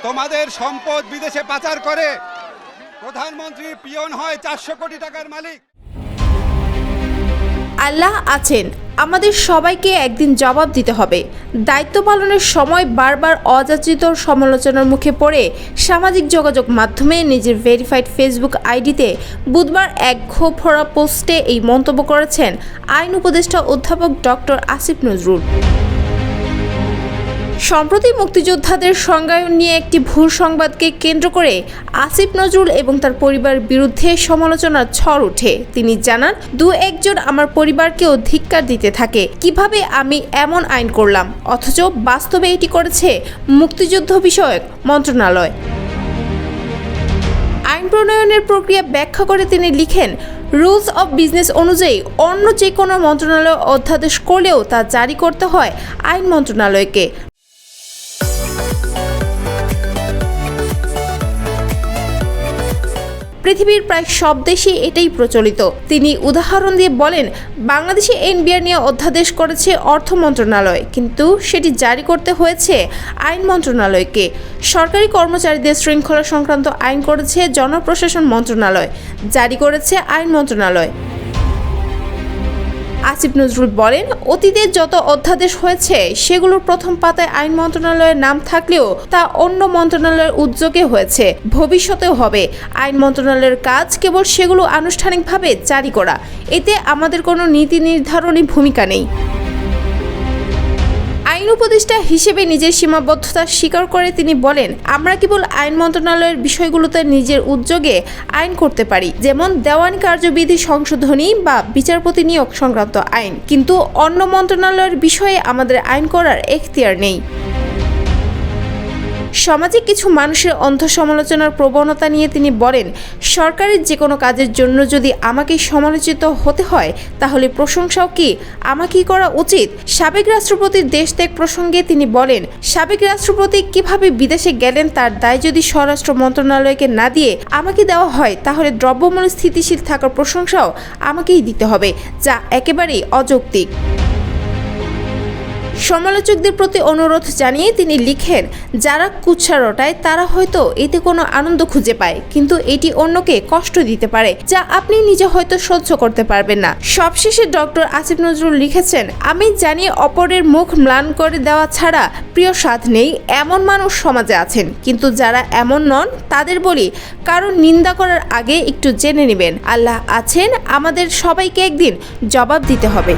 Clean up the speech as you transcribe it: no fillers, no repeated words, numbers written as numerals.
তোমাদের সম্পদ বিদেশে পাচার করে প্রধানমন্ত্রী পিয়ন হয় 400 কোটি টাকার মালিক। আল্লাহ আছেন, আমাদের সবাইকে একদিন জবাব দিতে হবে। দায়িত্ব পালনের সময় বারবার অযাচিত সমালোচনার মুখে পড়ে সামাজিক যোগাযোগ মাধ্যমে নিজের ভেরিফাইড ফেসবুক আইডিতে বুধবার এক ক্ষোভ ভরা পোস্টে এই মন্তব্য করেছেন আইন উপদেষ্টা অধ্যাপক ডক্টর আসিফ নজরুল। সম্প্রতি মুক্তিযোদ্ধাদের সংজ্ঞায়ন নিয়ে একটি ভুল সংবাদকে কেন্দ্র করে আসিফ নজরুল এবং তার পরিবারের বিরুদ্ধে সমালোচনার ঝড় ওঠে। তিনি জানান, দু একজন আমার পরিবারকেও ধিক্কার দিতে থাকে, কিভাবে আমি এমন আইন করলাম, অথচ বাস্তবে এটি করেছে মুক্তিযুদ্ধ বিষয়ক মন্ত্রণালয়। আইন প্রণয়নের প্রক্রিয়া ব্যাখ্যা করে তিনি লিখেন, রুলস অব বিজনেস অনুযায়ী অন্য যে কোনো মন্ত্রণালয় অধ্যাদেশ করলেও তা জারি করতে হয় আইন মন্ত্রণালয়কে। পৃথিবীর প্রায় সব দেশেই এটাই প্রচলিত। তিনি উদাহরণ দিয়ে বলেন, বাংলাদেশে এনবিআর নিয়ে অধ্যাদেশ করেছে অর্থ মন্ত্রণালয়, কিন্তু সেটি জারি করতে হয়েছে আইন মন্ত্রণালয়কে। সরকারি কর্মচারীদের শৃঙ্খলা সংক্রান্ত আইন করেছে জনপ্রশাসন মন্ত্রণালয়, জারি করেছে আইন মন্ত্রণালয়। আসিফ নজরুল বলেন, অতীতে যত অধ্যাদেশ হয়েছে সেগুলোর প্রথম পাতায় আইন মন্ত্রণালয়ের নাম থাকলেও তা অন্য মন্ত্রণালয়ের উদ্যোগে হয়েছে, ভবিষ্যতেও হবে। আইন মন্ত্রণালয়ের কাজ কেবল সেগুলো আনুষ্ঠানিকভাবে জারি করা, এতে আমাদের কোনো নীতি নির্ধারণী ভূমিকা নেই। আইন উপদেষ্টা হিসেবে নিজের সীমাবদ্ধতা স্বীকার করে তিনি বলেন, আমরা কেবল আইন মন্ত্রণালয়ের বিষয়গুলোতে নিজের উদ্যোগে আইন করতে পারি, যেমন দেওয়ানি কার্যবিধি সংশোধনী বা বিচারপতি নিয়োগ সংক্রান্ত আইন, কিন্তু অন্য মন্ত্রণালয়ের বিষয়ে আমাদের আইন করার এখতিয়ার নেই। সমাজে কিছু মানুষের অন্ধ সমালোচনার প্রবণতা নিয়ে তিনি বলেন, সরকারের যে কোনো কাজের জন্য যদি আমাকে সমালোচিত হতে হয় তাহলে প্রশংসাও কি আমাকেই করা উচিত? সাবেক রাষ্ট্রপতির দেশত্যাগ প্রসঙ্গে তিনি বলেন, সাবেক রাষ্ট্রপতি কিভাবে বিদেশে গেলেন তার দায় যদি স্বরাষ্ট্র মন্ত্রণালয়কে না দিয়ে আমাকে দেওয়া হয়, তাহলে দ্রব্যমূল্য স্থিতিশীল থাকার প্রশংসাও আমাকেই দিতে হবে, যা একেবারেই অযৌক্তিক। সমালোচকদের প্রতি অনুরোধ জানিয়ে তিনি লিখেন, যারা কুৎসা রটায় তারা হয়তো এতে কোনো আনন্দ খুঁজে পায়, কিন্তু এটি অন্যকে কষ্ট দিতে পারে, যা আপনি নিজে হয়তো সহ্য করতে পারবেন না। সবশেষে ডক্টর আসিফ নজরুল লিখেছেন, আমি জানি অপরের মুখ ম্লান করে দেওয়া ছাড়া প্রিয় স্বাদ নেই, এমন মানুষ সমাজে আছেন, কিন্তু যারা এমন নন তাদের বলি, কারণ নিন্দা করার আগে একটু জেনে নেবেন, আল্লাহ আছেন, আমাদের সবাইকে একদিন জবাব দিতে হবে।